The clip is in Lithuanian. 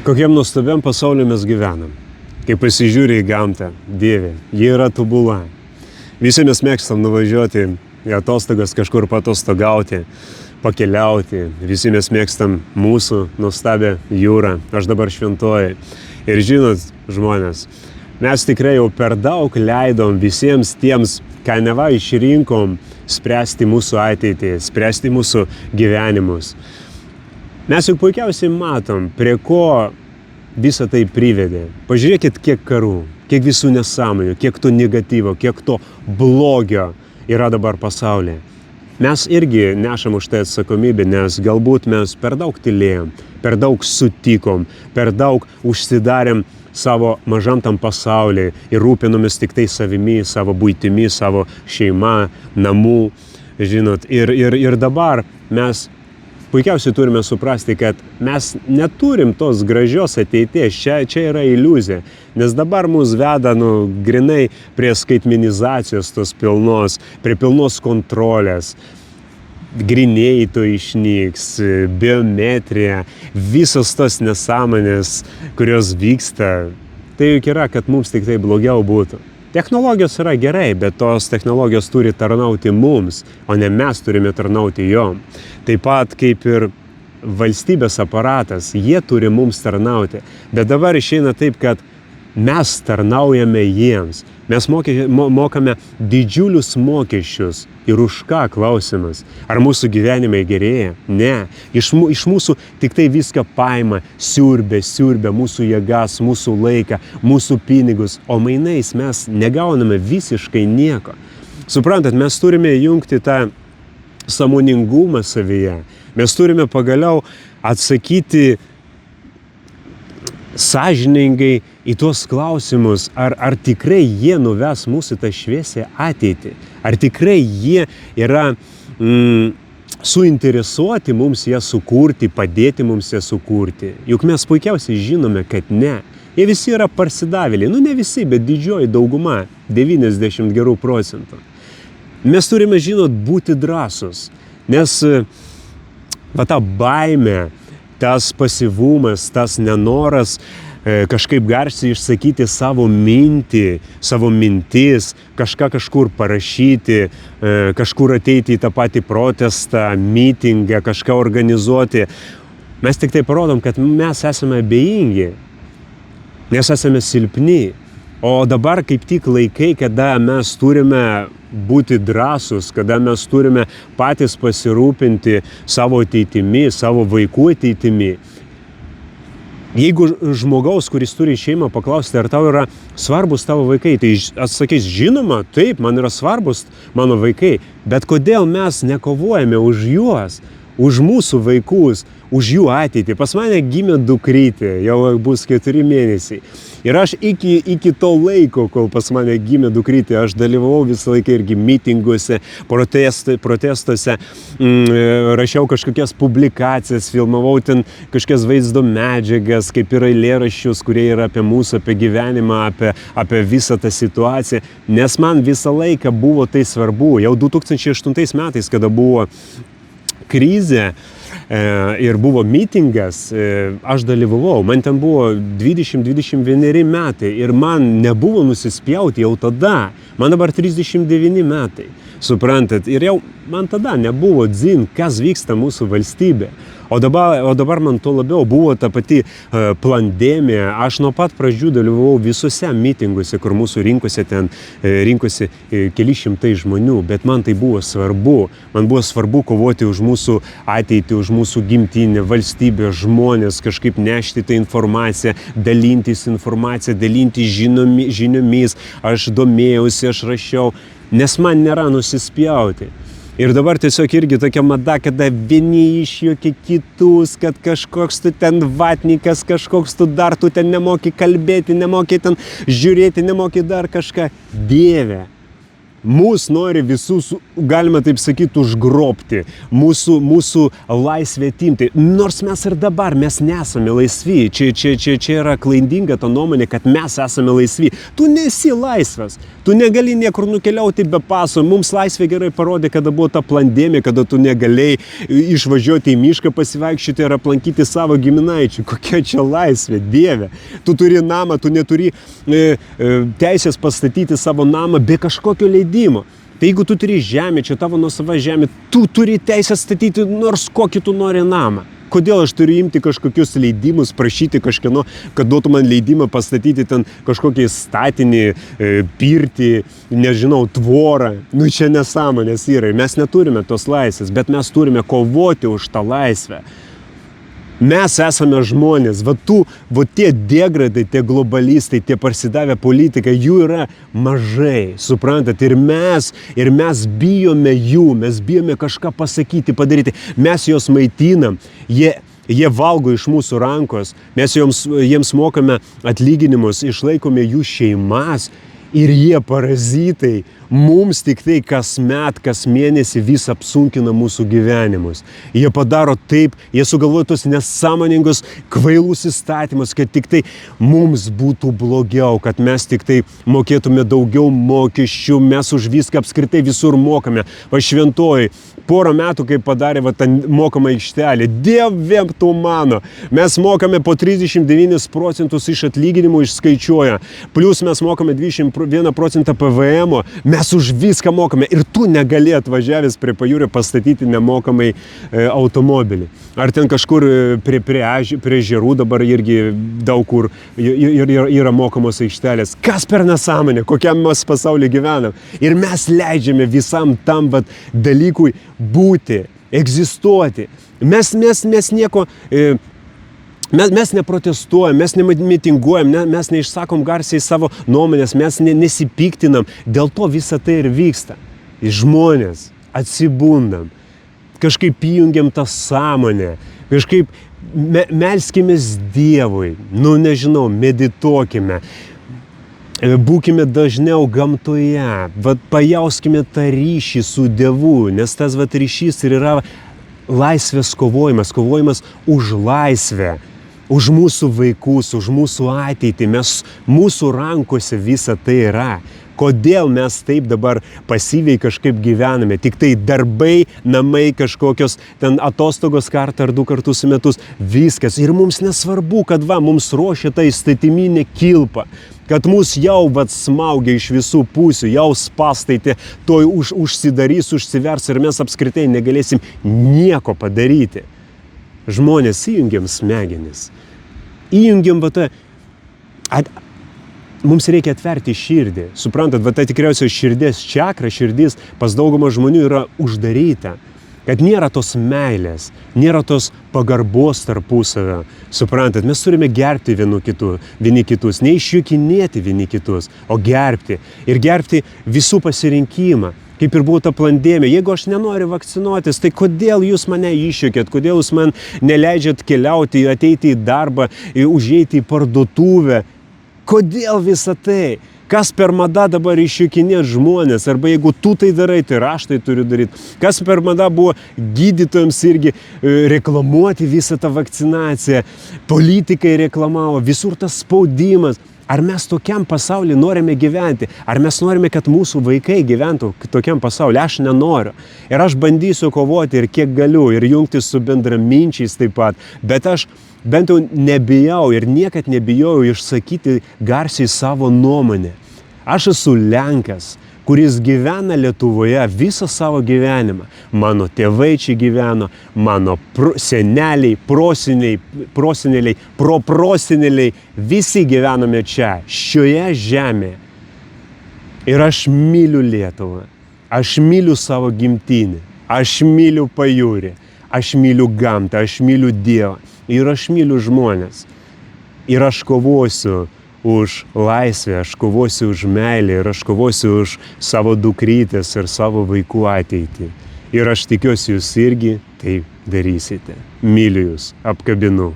Kokiam nuostabiam pasauliu mes gyvenam. Kai pasižiūri į gamtą, Dieve, ji yra tobula. Visi mes mėgstam nuvažiuoti į atostogas, kažkur patostogauti, pakeliauti. Visi mes mėgstam mūsų nuostabią jūrą. Aš dabar Šventojoj. Ir žinot, žmonės, mes tikrai jau per daug leidom visiems tiems, ką neva išrinkom, spręsti mūsų ateitį, spręsti mūsų gyvenimus. Mes juk puikiausiai matom, prie ko visą tai privedė. Pažiūrėkit, kiek karų, kiek visų nesąmonių, kiek to negatyvo, kiek to blogio yra dabar pasaulyje. Mes irgi nešam už tai atsakomybę, nes galbūt mes per daug tylėjom, per daug sutikom, per daug užsidarėm savo mažam tam pasaulyje ir rūpinomės tik tai savimi, savo buitimi, savo šeima, namų, žinot. Ir dabar mes puikiausiai turime suprasti, kad mes neturim tos gražios ateities. Čia yra iliuzija, nes dabar mus veda grinai prie skaitmenizacijos tos pilnos, prie pilnos kontrolės. Grinėjai to išnyks, biometrija, visos tos nesąmonės, kurios vyksta. Tai juk yra, kad mums tik tai blogiau būtų. Technologijos yra gerai, bet tos technologijos turi tarnauti mums, o ne mes turime tarnauti jom. Taip pat kaip ir valstybės aparatas, jie turi mums tarnauti. Bet dabar išeina taip, kad mes tarnaujame jiems. Mes mokame didžiulius mokesčius. Ir už ką klausimas? Ar mūsų gyvenimai gerėja? Ne. Iš mūsų tik tai viską paima, siurbia mūsų jėgas, mūsų laiką, mūsų pinigus, o mainais mes negauname visiškai nieko. Suprantat, mes turime jungti tą sąmoningumą savyje. Mes turime pagaliau atsakyti sąžiningai į tuos klausimus, ar tikrai jie nuves mūsų tą šviesią ateitį, ar tikrai jie yra suinteresuoti mums ją sukurti, padėti mums ją sukurti. Juk mes puikiausiai žinome, kad ne. Jie visi yra parsidavėliai, ne visi, bet didžioji dauguma, 90 gerų procentų. Mes turime, žinot, būti drąsus, nes ta baimė, tas pasyvumas, tas nenoras kažkaip garsiai išsakyti savo mintį, savo mintis, kažką kažkur parašyti, kažkur ateiti į tą patį protestą, mitingą, kažką organizuoti. Mes tik tai parodom, kad mes esame abejingi, mes esame silpni. O dabar kaip tik laikai, kada mes turime būti drąsūs, kada mes turime patys pasirūpinti savo ateitimi, savo vaikų ateitimi. Jeigu žmogaus, kuris turi šeimą, paklausti, ar tau yra svarbus tavo vaikai, tai atsakys, žinoma, taip, man yra svarbus mano vaikai, bet kodėl mes nekovojame už juos, už mūsų vaikus, už jų ateitį? Pas mane gimė dukrytė, jau bus 4 mėnesiai. Ir aš iki to laiko, kol pas mane gimė dukrytė, aš dalyvavau visą laiką irgi mitinguose, protestuose, rašiau kažkokias publikacijas, filmavau ten kažkokias vaizdo medžiagas, kaip yra eilėraščius, kurie yra apie mūsų, apie gyvenimą, apie visą tą situaciją. Nes man visą laiką buvo tai svarbu. Jau 2008 metais, kada buvo krizė ir buvo mitingas, aš dalyvavau. Man ten buvo 20-21 metai ir man nebuvo nusispjauti jau tada. Man dabar 39 metai. Suprantat, ir jau man tada nebuvo dzin, kas vyksta mūsų valstybė. O dabar man to labiau buvo ta pati pandemija. Aš nuo pat pradžių dalyvavau visuose mitinguose, kur mūsų rinkosi keli šimtai žmonių, bet man tai buvo svarbu. Man buvo svarbu kovoti už mūsų ateitį, už mūsų gimtinę, valstybę, žmonės, kažkaip nešti tą informaciją, dalintis žiniomis. Aš domėjausi, aš rašiau, nes man nėra nusispjauti. Ir dabar tiesiog irgi tokia mada, kada vieni išjuokia kitus, kad kažkoks tu ten vatnikas, kažkoks tu ten nemoki kalbėti, nemoki ten žiūrėti, nemoki dar kažką. Dieve, Mūsų nori visus, galima taip sakyti, užgrobti, mūsų laisvę atimti. Nors mes ir dabar, mes nesame laisvi. Čia yra klaidinga ta nuomonė, kad mes esame laisvi. Tu nesi laisvas. Tu negali niekur nukeliauti be paso. Mums laisvė gerai parodė, kada buvo ta pandemija, kada tu negalėjai išvažiuoti į mišką pasivaikščioti ir aplankyti savo giminaičių. Kokia čia laisvė, Dieve. Tu turi namą, tu neturi teisės pastatyti savo namą be kažkokio leidimo. Tai jeigu tu turi žemę, čia tavo nuosava žemė, tu turi teisę statyti nors kokį tu nori namą. Kodėl aš turiu imti kažkokius leidimus, prašyti kažkieno, kad duotų man leidimą pastatyti ten kažkokį statinį, pirtį, nežinau, tvorą. Nu čia nesąmonės yra. Mes neturime tos laisvės, bet mes turime kovoti už tą laisvę. Mes esame žmonės, va tie degradai, tie globalistai, tie parsidavę politikai, jų yra mažai, suprantat, ir mes bijome jų, mes bijome kažką pasakyti, padaryti, mes juos maitinam, jie valgo iš mūsų rankos, mes jiems mokame atlyginimus, išlaikome jų šeimas ir jie parazitai. Mums tik tai kas mėnesį vis apsunkina mūsų gyvenimus. Jie padaro taip, jie sugalvoja tos nesąmoningus, kvailus įstatymus, kad tik tai mums būtų blogiau, kad mes tik tai mokėtume daugiau mokesčių, mes už viską apskritai visur mokame. Va Šventoji, porą metų, kai padarė tą mokamą aikštelę, Dieve tu mano, mes mokame po 39% iš atlyginimų išskaičiuoja, plus mes mokame 21% PVM, mes už viską mokame ir tu negali atvažiavęs prie pajūrio pastatyti nemokamai automobilį. Ar ten kažkur prie ežerų dabar irgi daug kur yra mokamos aikštelės. Kas per nesąmonę, kokiam mes pasaulyje gyvenam. Ir mes leidžiame visam tam dalykui būti, egzistuoti. Mes nieko... Mes neprotestuojam, mes nemitinguojam, mes neišsakom garsiai savo nuomonės, mes nesipiktinam. Dėl to visa tai ir vyksta. Žmonės atsibundam, kažkaip įjungiam tą sąmonę, kažkaip melskimės Dievui, medituokime, būkime dažniau gamtoje, pajauskime tą ryšį su Dievu, nes tas ryšys ir yra laisvės kovojimas už laisvę. Už mūsų vaikus, už mūsų ateitį, mūsų rankose visa tai yra. Kodėl mes taip dabar pasyviai kažkaip gyvename? Tik tai darbai, namai, kažkokios ten atostogos kartą ar 2 kartus į metus, viskas. Ir mums nesvarbu, kad mums ruošia tą įstatyminę kilpą, kad mus jau smaugia iš visų pusių, jau spastai toj užsidarys, užsivers ir mes apskritai negalėsim nieko padaryti. Žmonės, įjungiam smegenis. Įjungiam mums reikia atverti širdį. Suprantat, tai tikriausiai širdies čakra, širdis pas daugumą žmonių yra uždaryta. Kad nėra tos meilės, nėra tos pagarbos tarpusavio. Suprantat, mes turime gerbti vieni kitus, neišjuokinėti vieni kitus, o gerbti. Ir gerbti visų pasirinkimą. Kaip ir buvo ta pandemija. Jeigu aš nenoriu vakcinuotis, tai kodėl jūs mane išjuokėt, kodėl jūs man neleidžiat keliauti, ateiti į darbą, užeiti į parduotuvę? Kodėl visa tai? Kas per mada dabar išjuokinėt žmonės? Arba jeigu tu tai darai, tai aš tai turiu daryti. Kas per mada buvo gydytojams irgi reklamuoti visą tą vakcinaciją? Politikai reklamavo, visur tas spaudimas. Ar mes tokiam pasaulyje norime gyventi? Ar mes norime, kad mūsų vaikai gyventų tokiam pasaulyje? Aš nenoriu. Ir aš bandysiu kovoti ir kiek galiu, ir jungtis su bendraminčiais taip pat. Bet aš bent jau nebijau ir niekad nebijau išsakyti garsiai savo nuomonę. Aš esu Lenkas, kuris gyvena Lietuvoje visą savo gyvenimą. Mano tėvai čia gyveno, mano seneliai, proseneliai, proproseneliai, visi gyvename čia, šioje žemėje. Ir aš myliu Lietuvą, aš myliu savo gimtinę, aš myliu pajūrį, aš myliu gamtą, aš myliu Dievą ir aš myliu žmonės. Ir aš kovosiu už laisvę, aš kovosiu už meilę ir aš kovosiu už savo dukrytės ir savo vaikų ateitį. Ir aš tikiuosi, jūs irgi tai darysite. Myliu jūs, apkabinu.